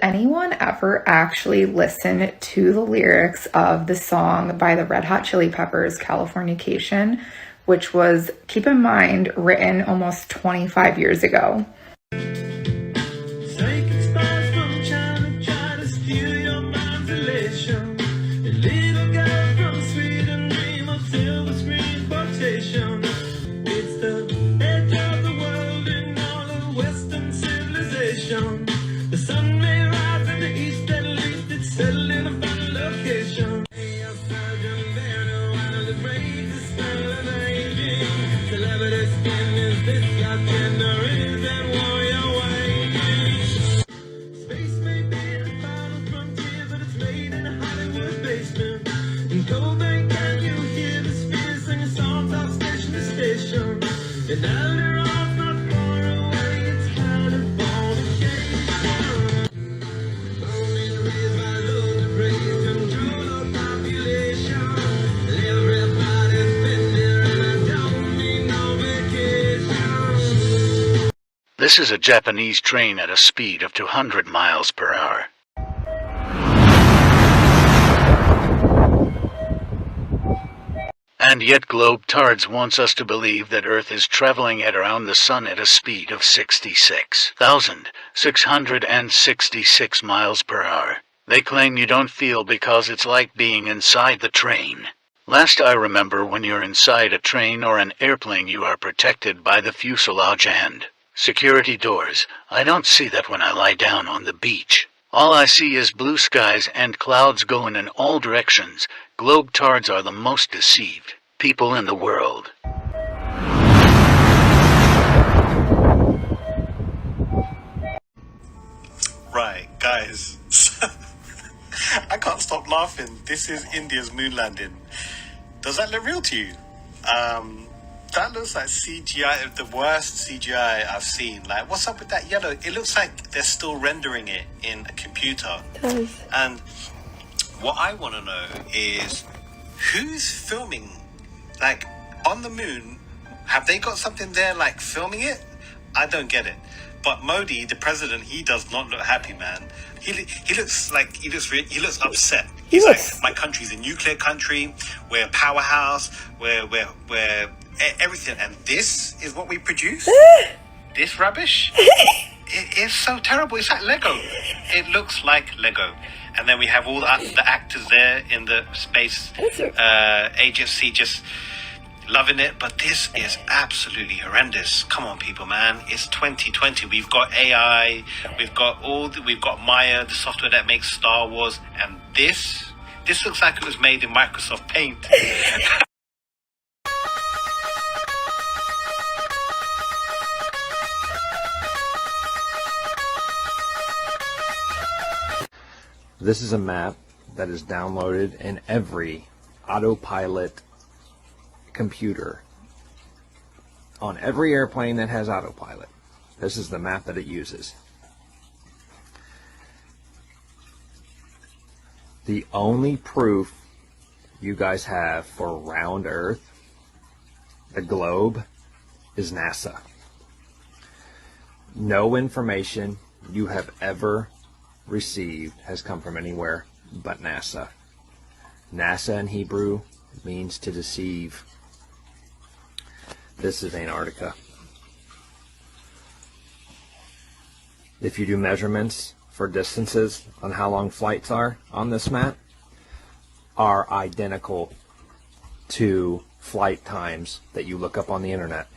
anyone ever actually listened to the lyrics of the song by the Red Hot Chili Peppers, Californication, which was, keep in mind, written almost 25 years ago? This is a Japanese train at a speed of 200 miles per hour. And yet Globetards wants us to believe that Earth is traveling at around the Sun at a speed of 66,666 miles per hour. They claim you don't feel because it's like being inside the train. Last I remember, when you're inside a train or an airplane, you are protected by the fuselage and security doors. I don't see that when I lie down on the beach. All I see is blue skies and clouds going in all directions. Globetards are the most deceived people in the world. Right, guys. I can't stop laughing. This is India's moon landing. Does that look real to you? That looks like CGI, the worst CGI I've seen. Like, what's up with that yellow? It looks like they're still rendering it in a computer. It does. And what I want to know is, who's filming? Like, on the moon, have they got something there, like, filming it? I don't get it. But Modi, the president, he does not look happy, man. He looks upset. He's like, my country's a nuclear country. We're a powerhouse. We're everything. And this is what we produce? This rubbish? It is so terrible. It's like Lego. It looks like Lego. And then we have all the actors there in the space agency just loving it. But this is absolutely horrendous. Come on, people, man. It's 2020. We've got AI. We've got Maya, the software that makes Star Wars. And this looks like it was made in Microsoft Paint. This is a map that is downloaded in every autopilot computer on every airplane that has autopilot. This is the map that it uses. The only proof you guys have for round Earth, the globe, is NASA. No information you have ever received has come from anywhere but NASA. NASA in Hebrew means to deceive. This is Antarctica. If you do measurements for distances on how long flights are on this map, are identical to flight times that you look up on the internet.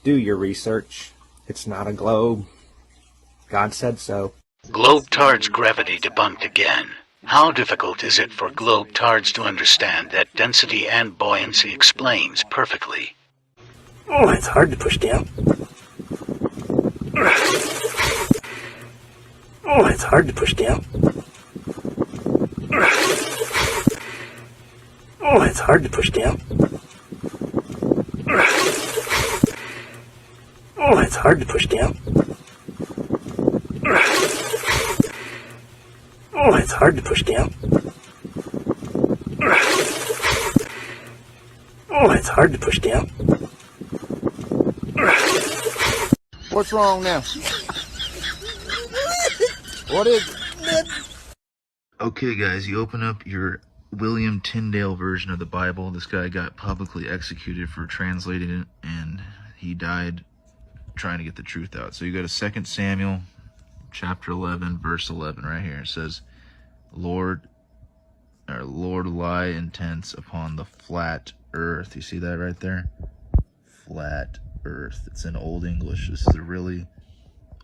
Do your research. It's not a globe. God said so. Globetards gravity debunked again. How difficult is it for Globetards to understand that density and buoyancy explains perfectly? Oh, it's hard to push down. Oh, it's hard to push down. Oh, it's hard to push down. Oh, it's hard to push down. Oh, it's hard to push down. Oh, it's hard to push down. What's wrong now? What is it? Okay, guys, you open up your William Tyndale version of the Bible. This guy got publicly executed for translating it, and he died trying to get the truth out. So you go to 2 Samuel chapter 11, verse 11 right here. It says, Lord lie intents upon the flat earth. You see that right there? Flat earth. It's in Old English. This is a really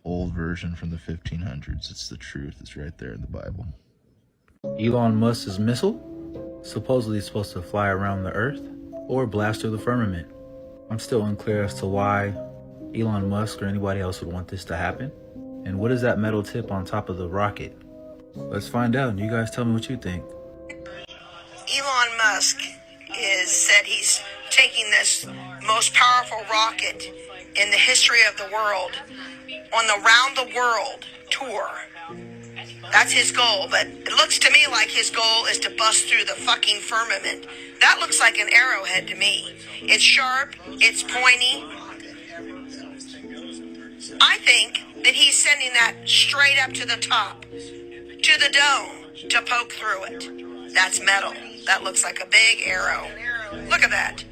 old version from the 1500s. It's the truth. It's right there in the Bible. Elon Musk's missile supposedly supposed to fly around the Earth or blast through the firmament. I'm still unclear as to why Elon Musk or anybody else would want this to happen. And what is that metal tip on top of the rocket? Let's find out, and you guys tell me what you think. Elon Musk said he's taking this most powerful rocket in the history of the world on the round the world tour. That's his goal, but it looks to me like his goal is to bust through the fucking firmament. That looks like an arrowhead to me. It's sharp, it's pointy. I think that he's sending that straight up to the top, to the dome, to poke through it. That's metal. That looks like a big arrow. Look at that.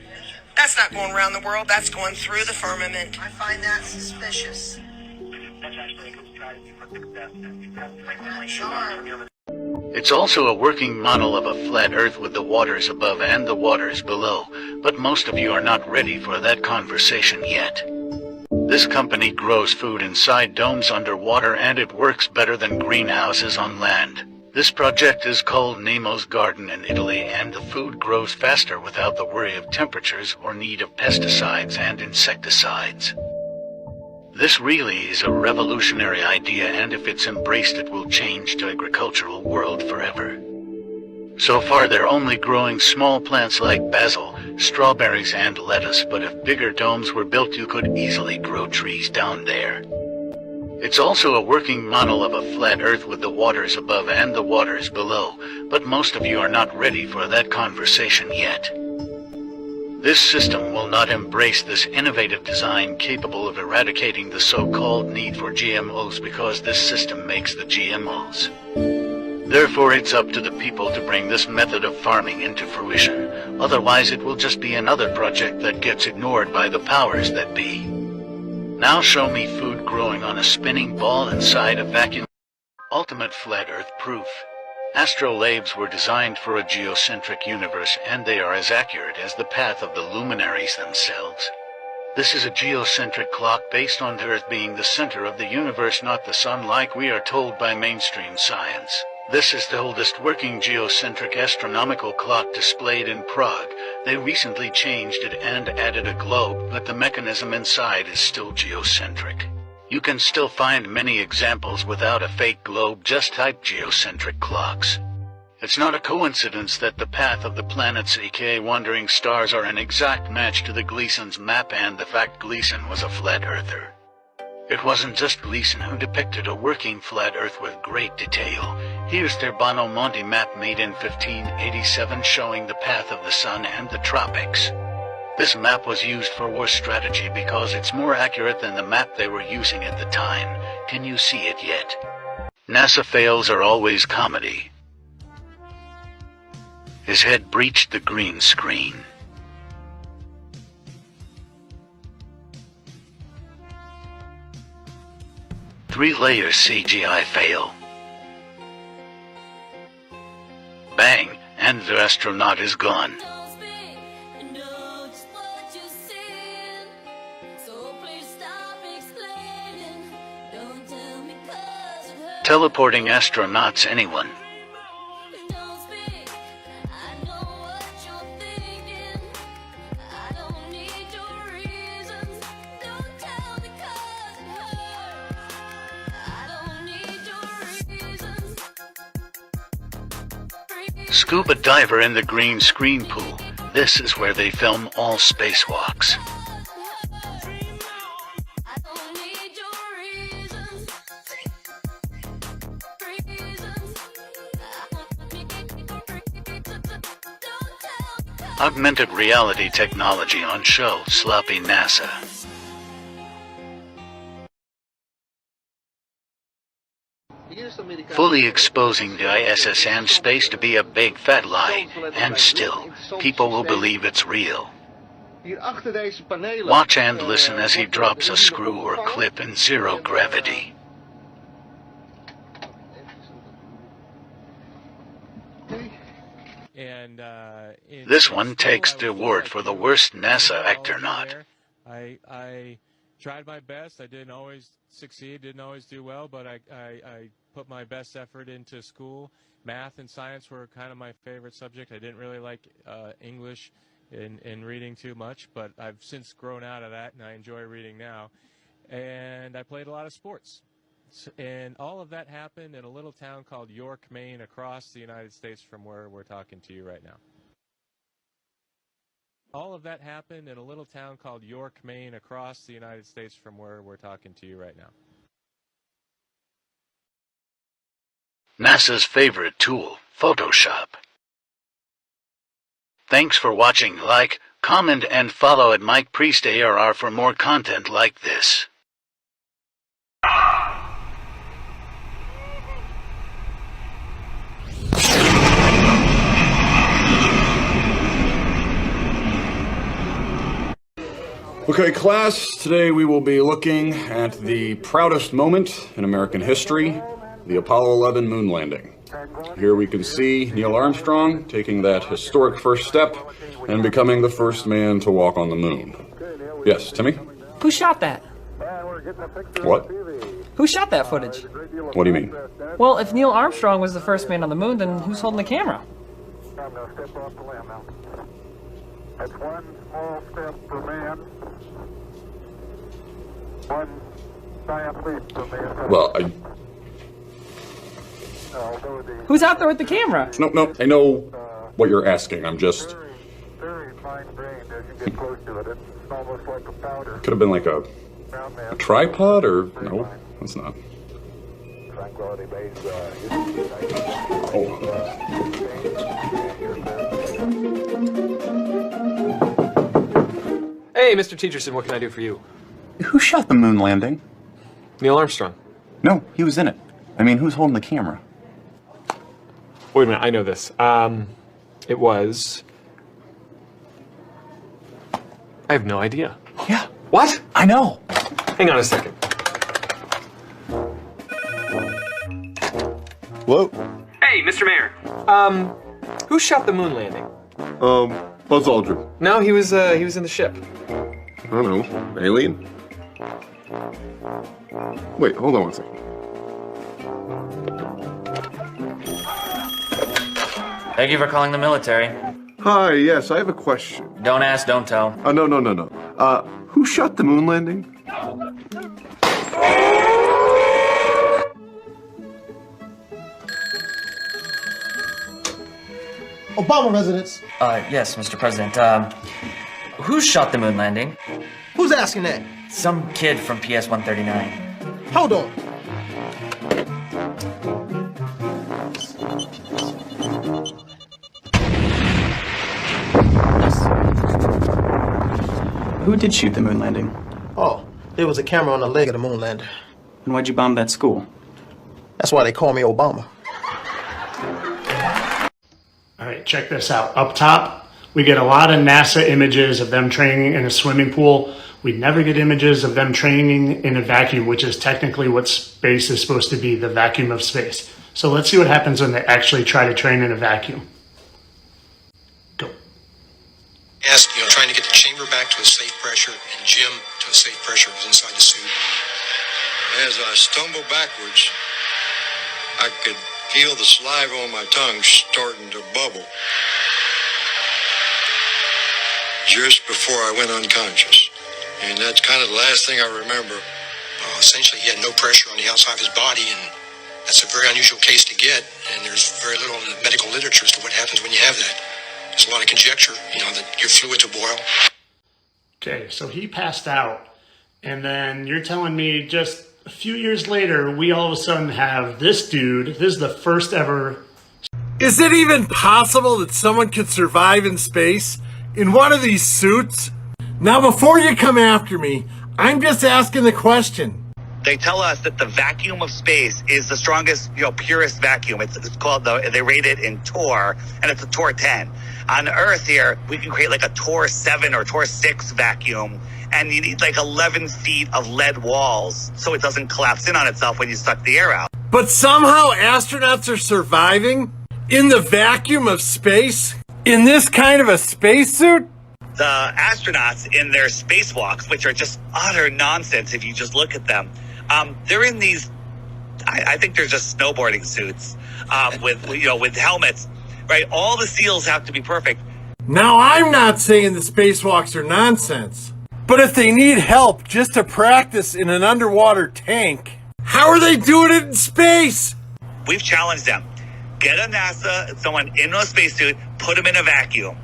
That's not going around the world, that's going through the firmament. I find that suspicious. It's also a working model of a flat Earth with the waters above and the waters below, but most of you are not ready for that conversation yet. This company grows food inside domes underwater, and it works better than greenhouses on land. This project is called Nemo's Garden in Italy, and the food grows faster without the worry of temperatures or need of pesticides and insecticides. This really is a revolutionary idea, and if it's embraced, it will change the agricultural world forever. So far, they're only growing small plants like basil, strawberries, and lettuce, but if bigger domes were built, you could easily grow trees down there. It's also a working model of a flat Earth with the waters above and the waters below, but most of you are not ready for that conversation yet. This system will not embrace this innovative design capable of eradicating the so-called need for GMOs, because this system makes the GMOs. Therefore, it's up to the people to bring this method of farming into fruition. Otherwise, it will just be another project that gets ignored by the powers that be. Now show me food growing on a spinning ball inside a vacuum. Ultimate flat Earth proof. Astrolabes were designed for a geocentric universe, and they are as accurate as the path of the luminaries themselves. This is a geocentric clock based on the Earth being the center of the universe, not the sun like we are told by mainstream science. This is the oldest working geocentric astronomical clock displayed in Prague. They recently changed it and added a globe, but the mechanism inside is still geocentric. You can still find many examples without a fake globe. Just type geocentric clocks. It's not a coincidence that the path of the planets, aka wandering stars, are an exact match to the Gleason's map, and the fact Gleason was a flat earther. It wasn't just Gleason who depicted a working flat Earth with great detail. Here's their Bono Monti map made in 1587 showing the path of the sun and the tropics. This map was used for war strategy because it's more accurate than the map they were using at the time. Can you see it yet? NASA fails are always comedy. His head breached the green screen. Three-layer CGI fail. Bang, and the astronaut is gone. Teleporting astronauts, anyone? Scuba diver in the green screen pool. This is where they film all spacewalks. Augmented reality technology on show, sloppy NASA. Here's some fully exposing the ISS and space to be a big fat lie, and still, people will believe it's real. Watch and listen as he drops a screw or clip in zero gravity. This one takes the award for the worst NASA actornaut. I tried my best. I didn't always succeed, didn't always do well, but I put my best effort into school. Math and science were kind of my favorite subject. I didn't really like English and reading too much, but I've since grown out of that, and I enjoy reading now. And I played a lot of sports. And all of that happened in a little town called York, Maine, across the United States from where we're talking to you right now. All of that happened in a little town called York, Maine, across the United States from where we're talking to you right now. NASA's favorite tool, Photoshop. Thanks for watching. Like, comment, and follow at Mike Priest ARR for more content like this. Okay, class, today we will be looking at the proudest moment in American history, the Apollo 11 moon landing. Here we can see Neil Armstrong taking that historic first step and becoming the first man to walk on the moon. Yes, Timmy? Who shot that? What? Who shot that footage? What do you mean? Well, if Neil Armstrong was the first man on the moon, then who's holding the camera? That's one small step for man, one giant leap for mankind. Well, Who's out there with the camera? No, I know what you're asking. I'm just... Very fine-grained as you get close to it. It's almost like a powder. Could have been like a tripod, or... No, it's not. Tranquility base, Hey, Mr. Teacherson, what can I do for you? Who shot the moon landing? Neil Armstrong. No, he was in it. I mean, who's holding the camera? Wait a minute, I know this. It was... I have no idea. Yeah. What? I know. Hang on a second. Hello? Hey, Mr. Mayor. Who shot the moon landing? Buzz Aldrin. No, he was in the ship. I don't know. Alien? Wait, hold on one second. Thank you for calling the military. Hi, yes, I have a question. Don't ask, don't tell. No. Who shot the moon landing? Obama residence. Yes, Mr. President. Who shot the moon landing? Who's asking that? Some kid from PS 139. Hold on. Who did shoot the moon landing? Oh, there was a camera on the leg of the moon lander. And why'd you bomb that school? That's why they call me Obama. All right, check this out. Up top, we get a lot of NASA images of them training in a swimming pool. We never get images of them training in a vacuum, which is technically what space is supposed to be, the vacuum of space. So let's see what happens when they actually try to train in a vacuum. Trying to get the chamber back to a safe pressure and Jim to a safe pressure was inside the suit. As I stumbled backwards, I could feel the saliva on my tongue starting to bubble just before I went unconscious. And that's kind of the last thing I remember. Essentially, he had no pressure on the outside of his body, and that's a very unusual case to get, and there's very little in the medical literature as to what happens when you have that. There's a lot of conjecture, that your fluids will boil. Okay, so he passed out, and then you're telling me just a few years later, we all of a sudden have this dude. This is the first ever. Is it even possible that someone could survive in space in one of these suits? Now, before you come after me, I'm just asking the question. They tell us that the vacuum of space is the strongest, purest vacuum. It's called they rate it in torr, and it's a torr 10. On Earth here, we can create like a torr 7 or torr 6 vacuum, and you need like 11 feet of lead walls so it doesn't collapse in on itself when you suck the air out. But somehow astronauts are surviving in the vacuum of space? In this kind of a spacesuit? The astronauts in their spacewalks, which are just utter nonsense if you just look at them, they're in these, I think they're just snowboarding suits with helmets, right? All the seals have to be perfect. Now, I'm not saying the spacewalks are nonsense, but if they need help just to practice in an underwater tank, how are they doing it in space? We've challenged them. Get a NASA, someone in a spacesuit, put them in a vacuum.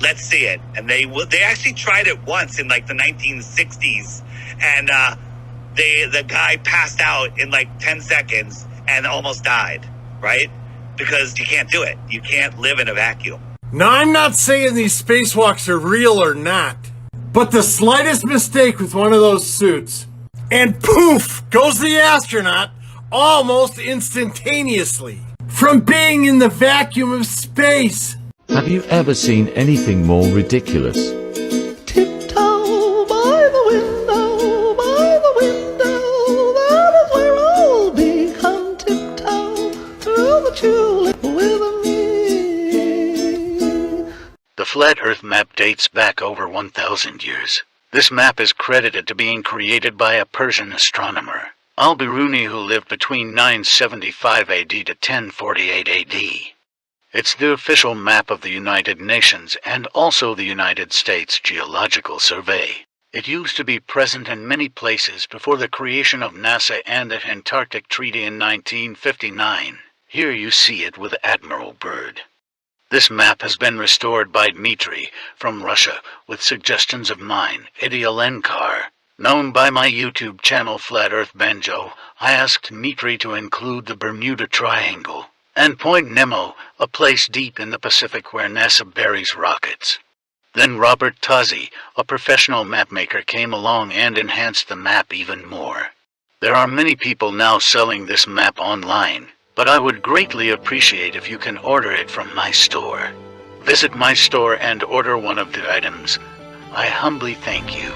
Let's see it. And they actually tried it once in like the 1960s, and the guy passed out in like 10 seconds and almost died, right? Because you can't do it. You can't live in a vacuum. Now, I'm not saying these spacewalks are real or not, but the slightest mistake with one of those suits, and poof, goes the astronaut almost instantaneously from being in the vacuum of space. Have you ever seen anything more ridiculous? Tiptoe by the window, that is where I'll be. Come tiptoe through the tulip with me. The flat Earth map dates back over 1,000 years. This map is credited to being created by a Persian astronomer, Al-Biruni, who lived between 975 AD to 1048 AD. It's the official map of the United Nations and also the United States Geological Survey. It used to be present in many places before the creation of NASA and the Antarctic Treaty in 1959. Here you see it with Admiral Byrd. This map has been restored by Dmitry from Russia with suggestions of mine, Eddie Alenkar. Known by my YouTube channel Flat Earth Banjo, I asked Dmitry to include the Bermuda Triangle and Point Nemo, a place deep in the Pacific where NASA buries rockets. Then Robert Tozzi, a professional mapmaker, came along and enhanced the map even more. There are many people now selling this map online, but I would greatly appreciate if you can order it from my store. Visit my store and order one of the items. I humbly thank you.